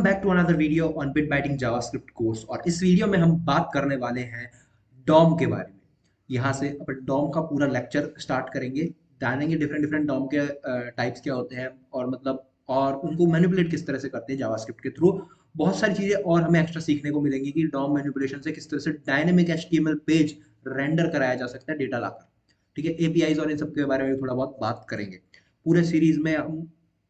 Back to another video on bit biting JavaScript course. और इस video में हम बात करने वाले हैं डॉम के बारे में। यहाँ से अपन डॉम का पूरा लेक्चर स्टार्ट करेंगे, जानेंगे डिफरेंट डिफरेंट डॉम के टाइप्स क्या होते हैं और मतलब और उनको मैनिपुलेट किस तरह से करते हैं जावास्क्रिप्ट के थ्रू। बहुत सारी चीजें और हमें एक्स्ट्रा सीखने को मिलेंगी कि डॉम मैनिपुलेशन से किस तरह से डायनेमिक एचटीएमएल पेज रेंडर कराया जा सकता है डेटा लाकर। ठीक है, एपीआईज और इन सब के बारे में थोड़ा बहुत बात करेंगे। पूरे सीरीज में हम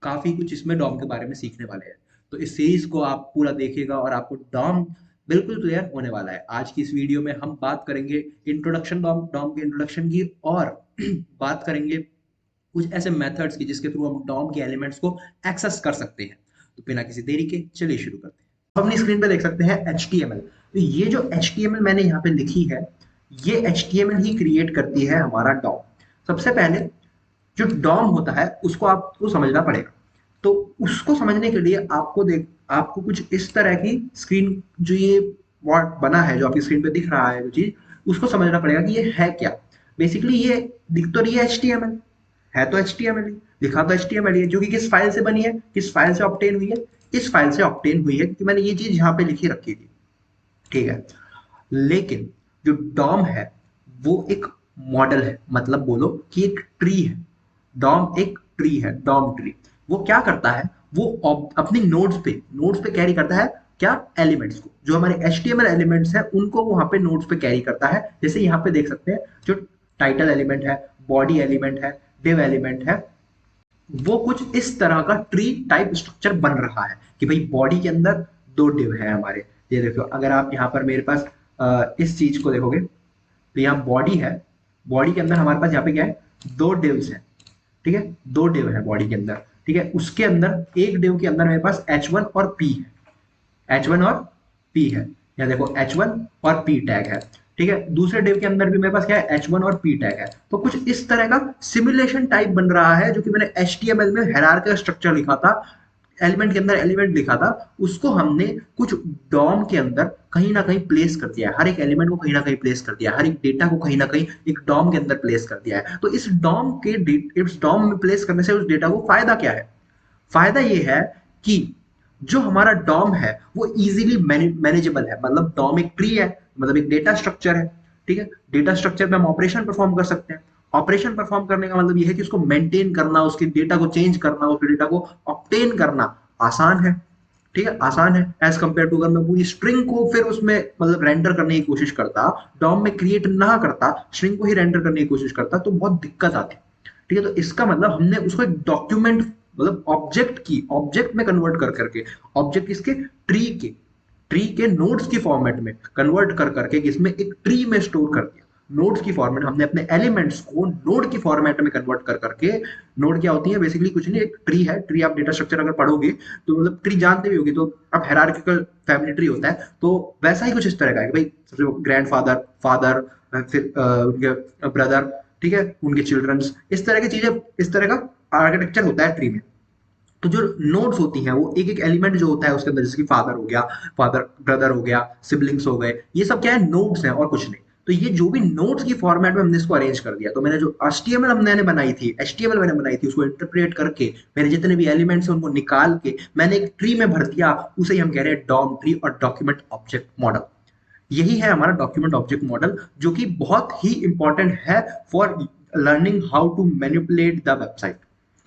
काफी कुछ इसमें डॉम के बारे में सीखने वाले हैं। तो इस सीरीज को आप पूरा देखिएगा और आपको डॉम बिल्कुल क्लियर होने वाला है। आज की इस वीडियो में हम बात करेंगे इंट्रोडक्शन डॉम के इंट्रोडक्शन की, और बात करेंगे कुछ ऐसे मेथड्स की जिसके थ्रू हम डॉम के एलिमेंट्स को एक्सेस कर सकते हैं। तो बिना किसी देरी के चलिए शुरू करते हैं। आप अपनी स्क्रीन पे देख सकते हैं HTML। तो ये जो HTML मैंने यहाँ पे लिखी है, ये HTML ही क्रिएट करती है हमारा डॉम। सबसे पहले जो डॉम होता है उसको आपको समझना पड़ेगा। तो उसको समझने के लिए आपको कुछ इस तरह की स्क्रीन, जो ये वर्ड बना है जो आपकी स्क्रीन पे दिख रहा है जो चीज, उसको समझना पड़ेगा कि ये है क्या। बेसिकली ये दिख तो रही है HTML, है तो HTML ही, लिखा तो HTML ही है, जो कि किस फाइल से बनी है, किस फाइल से ऑब्टेन हुई है, इस फाइल से ऑब्टेन हुई है, क्योंकि मैंने ये चीज यहाँ पे लिखी रखी थी। ठीक है, लेकिन जो डॉम है वो एक मॉडल है, मतलब बोलो कि एक ट्री है। डॉम एक ट्री है, डॉम ट्री। वो क्या करता है, वो अपनी नोड्स पे कैरी करता है क्या, एलिमेंट्स को। जो हमारे HTML एलिमेंट्स हैं उनको वहां पे नोड्स पे कैरी करता है। जैसे यहाँ पे देख सकते हैं, जो टाइटल एलिमेंट है, बॉडी एलिमेंट है, डिव एलिमेंट है, वो कुछ इस तरह का ट्री टाइप स्ट्रक्चर बन रहा है कि भाई बॉडी के अंदर दो डिव है हमारे। ये देखो, अगर आप यहाँ पर मेरे पास इस चीज को देखोगे तो यहाँ बॉडी है, बॉडी के अंदर हमारे पास यहाँ पे क्या है, दो डिव्स है। ठीक है, दो डिव है बॉडी के अंदर। ठीक है, उसके अंदर एक डिव के अंदर मेरे पास H1 और P है, H1 और P है। यहाँ देखो H1 और P टैग है। ठीक है, दूसरे डिव के अंदर भी मेरे पास क्या है, H1 और P टैग है। तो कुछ इस तरह का सिमुलेशन टाइप बन रहा है, जो कि मैंने HTML में हायरार्किकल स्ट्रक्चर लिखा था, एलिमेंट के अंदर एलिमेंट लिखा था, उसको हमने कुछ डॉम के अंदर कहीं ना कहीं प्लेस कर दिया है। हर एक एलिमेंट को कहीं ना कहीं प्लेस कर दिया है, हर एक डेटा को कहीं ना कहीं एक डॉम के अंदर प्लेस कर दिया है। तो इस डॉम में प्लेस करने से उस डेटा को फायदा क्या है? फायदा ये है कि जो हमारा डॉम है वो इजीली मैनेजेबल है। मतलब डॉम एक ट्री है, मतलब एक डेटा स्ट्रक्चर है। ठीक है, डेटा स्ट्रक्चर पे हम ऑपरेशन परफॉर्म कर सकते हैं। ऑपरेशन परफॉर्म करने का मतलब ये है कि उसको मेंटेन करना, उसके डेटा को चेंज करना, उसके डेटा को ऑब्टेन करना आसान है। ठीक है, आसान है एज कंपेयर टू अगर मैं पूरी स्ट्रिंग को फिर उसमें मतलब रेंडर करने की कोशिश करता, डॉम में क्रिएट ना करता, स्ट्रिंग को ही रेंडर करने की कोशिश करता, तो बहुत दिक्कत आती। ठीक है, तो इसका मतलब हमने उसको एक डॉक्यूमेंट, मतलब ऑब्जेक्ट में कन्वर्ट कर करके, ऑब्जेक्ट इसके ट्री के नोड्स की फॉर्मेट में कन्वर्ट कर करके इसमें एक ट्री में स्टोर कर दिया। नोड्स की फॉर्मेट, हमने अपने एलिमेंट्स को नोड की फॉर्मेट में कन्वर्ट कर करके। नोड क्या होती है, बेसिकली कुछ नहीं, एक ट्री है। ट्री आप डेटा स्ट्रक्चर अगर पढ़ोगे तो मतलब ट्री जानते भी होगे, तो अब हायरार्किकल फैमिली ट्री होता है, तो वैसा ही कुछ इस तरह का है कि भाई ग्रैंडफादर, फादर, फिर उनके ब्रदर, ठीक है, उनके चिल्ड्रंस, इस तरह की चीजें, इस तरह का आर्किटेक्चर होता है ट्री में। तो जो नोड्स होती हैं वो एक एक एलिमेंट जो होता है उसके अंदर, जैसे कि फादर हो गया, फादर ब्रदर हो गया, सिबलिंग्स हो गए, ये सब क्या है, नोड्स हैं और कुछ नहीं। तो ये जो भी नोड्स की फॉर्मेट में हमने इसको अरेंज कर दिया, तो मैंने जो HTML मैंने बनाई थी, HTML मैंने बनाई थी, उसको इंटरप्रेट करके मेरे जितने भी एलिमेंट्स हैं उनको निकाल के मैंने एक ट्री में भर दिया। उसे ही हम कह रहे हैं डॉम ट्री और डॉक्यूमेंट ऑब्जेक्ट मॉडल। यही है हमारा डॉक्यूमेंट ऑब्जेक्ट मॉडल, जो कि बहुत ही इंपॉर्टेंट है for learning how to manipulate the website,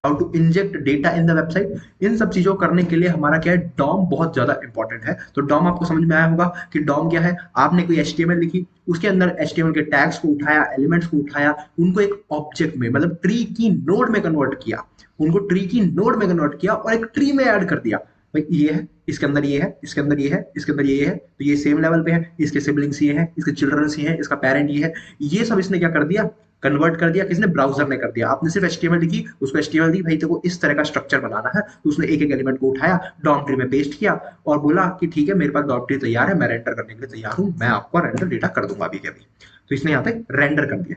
how to inject data in the website. इन सब चीजों को करने के लिए हमारा क्या है, डॉम बहुत ज्यादा इंपॉर्टेंट है। तो डॉम आपको समझ में आया होगा कि डॉम क्या है। आपने कोई HTML लिखी, उसके अंदर HTML के टैग्स को उठाया, एलिमेंट्स को उठाया, उनको एक ऑब्जेक्ट में, मतलब ट्री की नोड में कन्वर्ट किया, उनको ट्री की नोड में कन्वर्ट किया और एक ट्री में ऐड कर दिया। भाई ये है, इसके अंदर ये है, इसके अंदर ये है, इसके अंदर ये है, तो ये सेम लेवल पे है, इसके सिबलिंग्स ये है, इसके चिल्ड्रंस ये है, इसका पेरेंट ये है। ये सब इसने क्या कर दिया, कन्वर्ट कर दिया। किसने, ब्राउजर ने कर दिया। आपने सिर्फ HTML लिखी, उसको HTML दी, भाई देखो इस तरह का स्ट्रक्चर बनाना है, तो उसने एक एक एलिमेंट को उठाया, डॉम ट्री में पेस्ट किया और बोला कि ठीक है मेरे पास डॉम ट्री तैयार है, मैं रेंडर करने के लिए तैयार हूं, मैं आपको रेंडर डेटा कर दूंगा अभी के अभी। तो इसने यहाँ पे रेंडर कर दिया।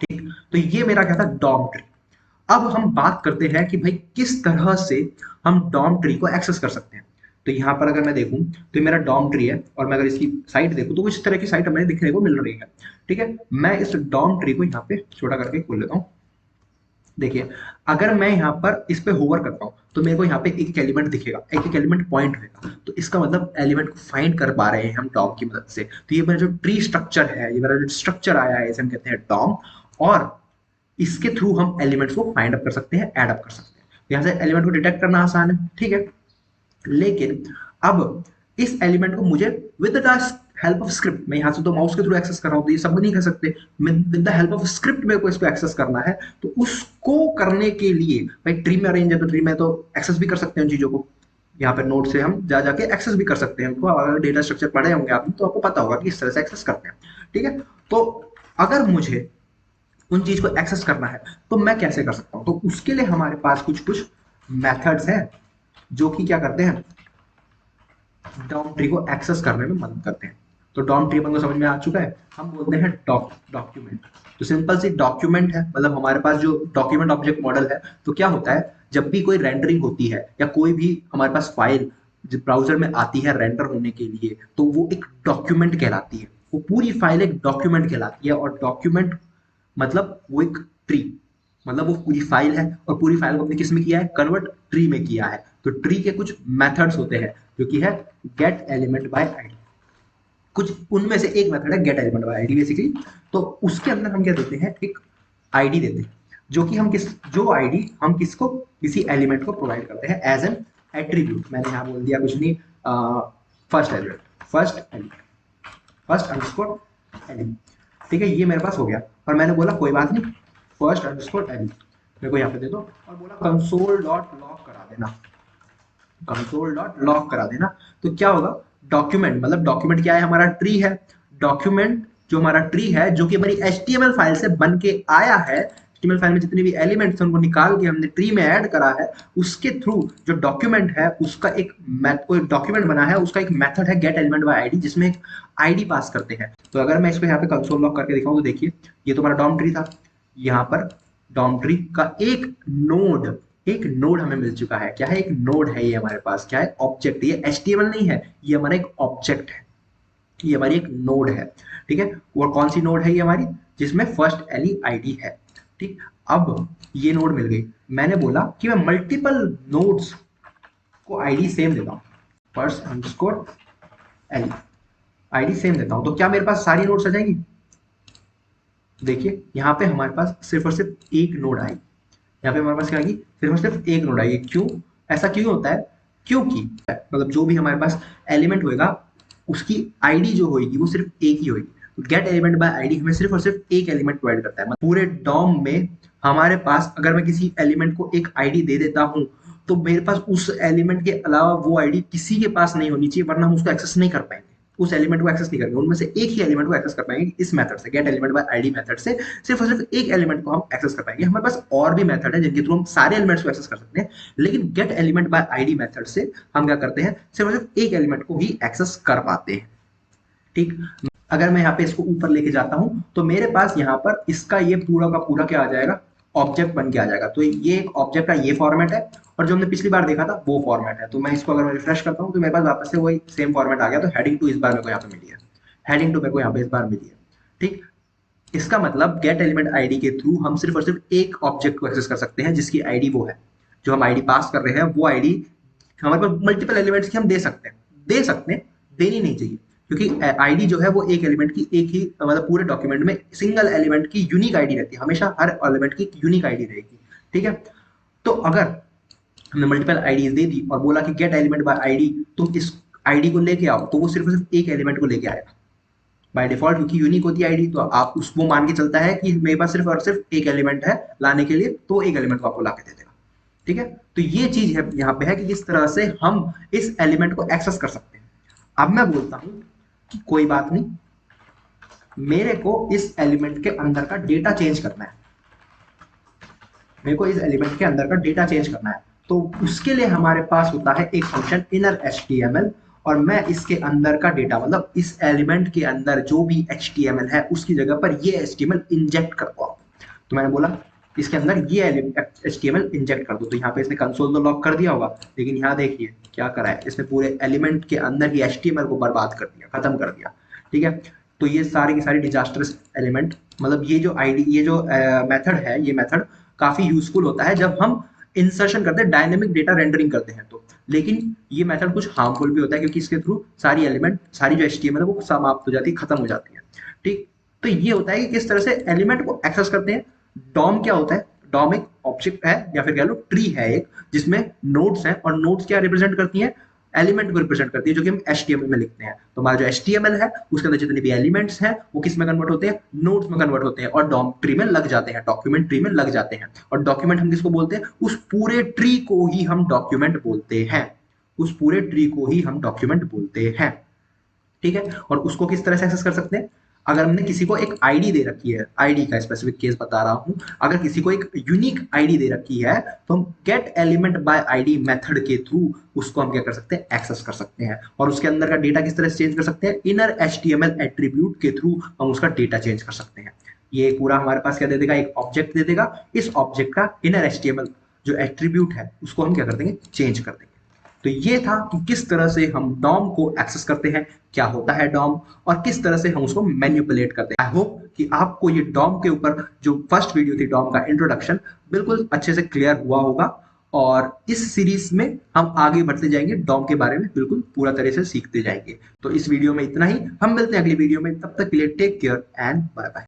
ठीक, तो ये मेरा क्या था, डॉम ट्री। अब हम बात करते हैं कि भाई किस तरह से हम डॉम ट्री को एक्सेस कर सकते हैं। तो यहाँ पर अगर मैं देखूं तो मेरा डॉम ट्री है, और मैं अगर इसकी साइट देखूं तो कुछ इस तरह की साइट हमें दिखने को मिल रही है। ठीक है, मैं इस डॉम ट्री को यहाँ पे छोटा करके खोल लेता हूँ। देखिए, अगर मैं यहाँ पर इस पे होवर करता हूँ तो मेरे को यहाँ पे एक एलिमेंट दिखेगा, एक एक एलिमेंट पॉइंट होगा, तो इसका मतलब एलिमेंट को फाइंड कर पा रहे हैं हम डॉम की मदद से। तो ये मेरा जो ट्री स्ट्रक्चर है, ये मेरा जो स्ट्रक्चर आया है, इसे हम कहते हैं डॉम। और इसके थ्रू हम एलिमेंट्स को फाइंड अप कर सकते हैं, ऐड अप कर सकते हैं। यहाँ से एलिमेंट को डिटेक्ट करना आसान है, ठीक है। लेकिन अब इस एलिमेंट को मुझे with the help of script, मैं यहाँ से तो माउस के थ्रू एक्सेस कर रहा हूँ, तो ये सब नहीं कर सकते। With the help of script मेरे को इसको एक्सेस करना है। तो उसको करने के लिए भाई ट्री में अरेंज है, तो ट्री में तो एक्सेस भी कर सकते हैं उन चीजों को। यहाँ पे नोड से हम जा जाके एक्सेस भी कर सकते हैं उनको। अगर डेटा स्ट्रक्चर पढ़े होंगे आपने तो आपको पता होगा कि इस तरह से एक्सेस करते हैं, ठीक है। तो अगर मुझे उन चीज को एक्सेस करना है तो मैं कैसे कर सकता हूँ? तो उसके लिए हमारे पास कुछ कुछ मेथड्स हैं जो कि क्या करते हैं, डॉम ट्री को एक्सेस करने में मदद करते हैं। तो डॉम ट्री को समझ में आ चुका है। हम बोलते हैं डॉक्यूमेंट। तो सिंपल सी डॉक्यूमेंट है, मतलब हमारे पास जो डॉक्यूमेंट ऑब्जेक्ट मॉडल है, तो क्या होता है जब भी कोई रेंडरिंग होती है या कोई भी हमारे पास फाइल ब्राउजर में आती है रेंडर होने के लिए, तो वो एक डॉक्यूमेंट कहलाती है। वो पूरी फाइल एक डॉक्यूमेंट कहलाती है। और डॉक्यूमेंट मतलब वो एक ट्री, मतलब वो पूरी फाइल है, और पूरी फाइल को हमने किस में किया है, कन्वर्ट ट्री में किया है। तो ट्री के कुछ मेथड्स होते हैं जो कि है गेट एलिमेंट बाय आईडी। कुछ उनमें से एक मेथड है gate element by ID basically. तो उसके अंदर हम क्या देते हैं, एक आईडी देते हैं, जो कि हम जो आईडी हम किसको, किसी एलिमेंट को प्रोवाइड करते हैं एज एन एट्रीब्यूट। मैंने यहाँ बोल दिया कुछ नहीं, first element, first underscore element, ठीक है। ये मेरे पास हो गया। और मैंने बोला कोई बात नहीं, फर्स्ट अंडरस्कोर एलिमेंट मेरे को यहाँ पे दे दो, और बोला कंसोल डॉट लॉग करा देना, कंसोल डॉट लॉग करा देना। तो क्या होगा, डॉक्यूमेंट, मतलब डॉक्यूमेंट क्या है, हमारा ट्री है। डॉक्यूमेंट जो हमारा ट्री है, जो कि हमारी एचटीएमएल फाइल से बन के आया है, एचटीएमएल फाइल में जितने भी एलिमेंट्स हैं उनको निकाल के हमने ट्री में ऐड करा है, उसके थ्रू जो डॉक्यूमेंट है उसका एक डॉक्यूमेंट बना है, उसका एक मेथड है गेट एलिमेंट बाय आईडी, जिसमें एक आईडी पास करते हैं। तो अगर मैं इसको यहाँ पे कंसोल लॉग करके दिखाऊं तो देखिए, ये तो हमारा डॉम ट्री था। यहाँ पर डॉम ट्री का एक नोड हमें मिल चुका है। क्या है, एक नोड है ये हमारे पास। क्या है, ऑब्जेक्ट। ये एचटीएमएल नहीं है, ये हमारा एक ऑब्जेक्ट है, ये हमारी एक नोड है, ठीक है। और कौन सी नोड है ये हमारी, जिसमें फर्स्ट एली आईडी है, ठीक। अब ये नोड मिल गई। मैंने बोला कि मैं मल्टीपल नोड्स को आईडी सेम देता हूँ, first underscore ele ID same देता हूँ। तो क्या मेरे पास सारी नोड्स आ जाएंगी? देखिए यहाँ पे हमारे पास सिर्फ और सिर्फ एक नोड आई। यहाँ पे हमारे पास क्या आएगी, सिर्फ और सिर्फ एक नोड आएगी। क्यों, ऐसा क्यों होता है? क्योंकि मतलब जो भी हमारे पास एलिमेंट होएगा उसकी आईडी जो होगी वो सिर्फ एक ही होगी। गेट एलिमेंट बाय आईडी हमें सिर्फ और सिर्फ एक एलिमेंट प्रोवाइड करता है। पूरे डॉम में हमारे पास अगर मैं किसी एलिमेंट को एक आईडी दे देता हूं, तो मेरे पास उस एलिमेंट के अलावा वो आईडी किसी के पास नहीं होनी चाहिए, वरना हम उसको एक्सेस नहीं कर पाएंगे, उस एलिमेंट को एक्सेस नहीं करेंगे। उनमें से एक ही एलिमेंट को एक्सेस कर पाएंगे इस मेथड से, gate element by ID method से। सिर्फ और सिर्फ एक एलिमेंट को हम एक्सेस कर पाएंगे। हमारे पास और भी मेथड है जिनके थ्रू हम सारे एलिमेंट्स को एक्सेस कर सकते हैं, लेकिन gate element by ID method से हम क्या करते हैं, सिर्फ और सिर्फ एक एलिमेंट को ही एक्सेस कर पाते हैं, ठीक। अगर मैं यहाँ पे इसको ऊपर लेके जाता हूं तो मेरे पास यहाँ पर इसका ये पूरा का पूरा क्या आ जाएगा, ऑब्जेक्ट बन के आ जाएगा। तो ये एक ऑब्जेक्ट का ये फॉर्मेट है, और जो हमने पिछली बार देखा था वो फॉर्मेट है। तो मैं इसको अगर मैं रिफ्रेश करता हूँ तो मेरे पास वापस से वही सेम फॉर्मेट आ गया। तो हेडिंग टू इस बार मेरे को यहाँ पे मिली है, हेडिंग टू मेरे को यहाँ पे इस बार मिली है, ठीक। इसका मतलब गेट एलिमेंट आईडी के थ्रू हम सिर्फ और सिर्फ एक ऑब्जेक्ट को एक्सेस कर सकते हैं जिसकी आईडी वो है, जो हम आईडी पास कर रहे हैं वो आईडी हमारे पास मल्टीपल एलिमेंट्स की हम दे सकते हैं, देनी नहीं चाहिए, क्योंकि आईडी जो है वो एक एलिमेंट की एक ही, मतलब पूरे डॉक्यूमेंट में सिंगल एलिमेंट की यूनिक आईडी रहती है, हमेशा हर एलिमेंट की यूनिक आईडी रहेगी, ठीक है। तो अगर हमने मल्टीपल आईडीज दे दी और बोला कि गेट एलिमेंट बाय आईडी, तुम इस आईडी को लेके आओ, तो वो सिर्फ सिर्फ एक एलिमेंट को लेके आएगा बाय डिफॉल्ट, क्योंकि यूनिक होती है आईडी। तो आप उसको मान के चलता है कि मेरे पास सिर्फ और सिर्फ एक एलिमेंट है लाने के लिए, तो एक एलिमेंट को आपको ला के दे देगा, ठीक है। तो ये चीज है यहाँ पे है कि किस तरह से हम इस एलिमेंट को एक्सेस कर सकते हैं। अब मैं बोलता हूं कि कोई बात नहीं, मेरे को इस एलिमेंट के अंदर का डेटा चेंज करना है, मेरे को इस एलिमेंट के अंदर का डेटा चेंज करना है। तो उसके लिए हमारे पास होता है एक फंक्शन इनर एचटीएमएल, और मैं इसके अंदर का डेटा, मतलब इस एलिमेंट के अंदर जो भी एचटीएमएल है उसकी जगह पर ये एचटीएमएल इंजेक्ट करता हूं। तो मैंने बोला इसके अंदर ये एचटीएमएल इंजेक्ट कर दो। तो यहाँ पे इसने कंसोल तो लॉक कर दिया होगा, लेकिन यहाँ देखिए क्या करा है, इसने पूरे एलिमेंट के अंदर की एचटीएमएल को बर्बाद कर दिया, खत्म कर दिया, ठीक है। तो ये सारी की सारी डिजास्टर्स एलिमेंट, मतलब ये जो आईडी, ये जो मेथड है, ये मेथड काफी यूजफुल होता है जब हम इंसर्शन करते हैं, डायनेमिक डेटा रेंडरिंग करते हैं तो। लेकिन ये मेथड कुछ हार्मफुल भी होता है क्योंकि इसके थ्रू सारी एलिमेंट, सारी जो एचटीएमएल है वो समाप्त हो जाती है, खत्म हो जाती है। ठीक, तो ये होता है कि किस तरह से एलिमेंट को एक्सेस करते हैं। डॉम क्या होता है? डॉम एक ऑब्जेक्ट है या फिर कह लो ट्री है एक, जिसमें नोड्स हैं, और नोड्स क्या रिप्रेजेंट करती हैं? एलिमेंट को रिप्रेजेंट करती है, जो कि हम एचटीएमएल में लिखते हैं। तो हमारा जो एचटीएमएल है उसके अंदर जितने भी एलिमेंट्स हैं वो किस में कन्वर्ट होते हैं? नोड्स में कन्वर्ट होते हैं और डॉम ट्री में लग जाते हैं, डॉक्यूमेंट ट्री में लग जाते हैं। और डॉक्यूमेंट हम किसको बोलते हैं? उस पूरे ट्री को ही हम डॉक्यूमेंट बोलते हैं। उस पूरे ट्री को ही हम डॉक्यूमेंट बोलते हैं। ठीक है, और उसको किस तरह से एक्सेस कर सकते हैं? अगर हमने किसी को एक आईडी दे रखी है, आईडी का स्पेसिफिक केस बता रहा हूं, अगर किसी को एक यूनिक आईडी दे रखी है तो हम gate element by ID method के थ्रू उसको हम क्या कर सकते हैं? एक्सेस कर सकते हैं। और उसके अंदर का डेटा किस तरह से चेंज कर सकते हैं? इनर एचटीएमएल एट्रीब्यूट के थ्रू हम उसका डेटा चेंज कर सकते हैं। ये पूरा हमारे पास क्या दे देगा? एक ऑब्जेक्ट दे देगा। इस ऑब्जेक्ट का इनर एचटीएमएल जो एट्रीब्यूट है उसको हम क्या कर देंगे? चेंज कर देंगे। तो ये था कि किस तरह से हम डॉम को एक्सेस करते हैं, क्या होता है डॉम, और किस तरह से हम उसको मैनिपुलेट करते हैं। आई होप कि आपको ये डॉम के ऊपर जो फर्स्ट वीडियो थी, डॉम का इंट्रोडक्शन, बिल्कुल अच्छे से क्लियर हुआ होगा। और इस सीरीज में हम आगे बढ़ते जाएंगे, डॉम के बारे में बिल्कुल पूरा तरह से सीखते जाएंगे। तो इस वीडियो में इतना ही, हम मिलते हैं अगली वीडियो में, तब तक के लिए take care and bye bye.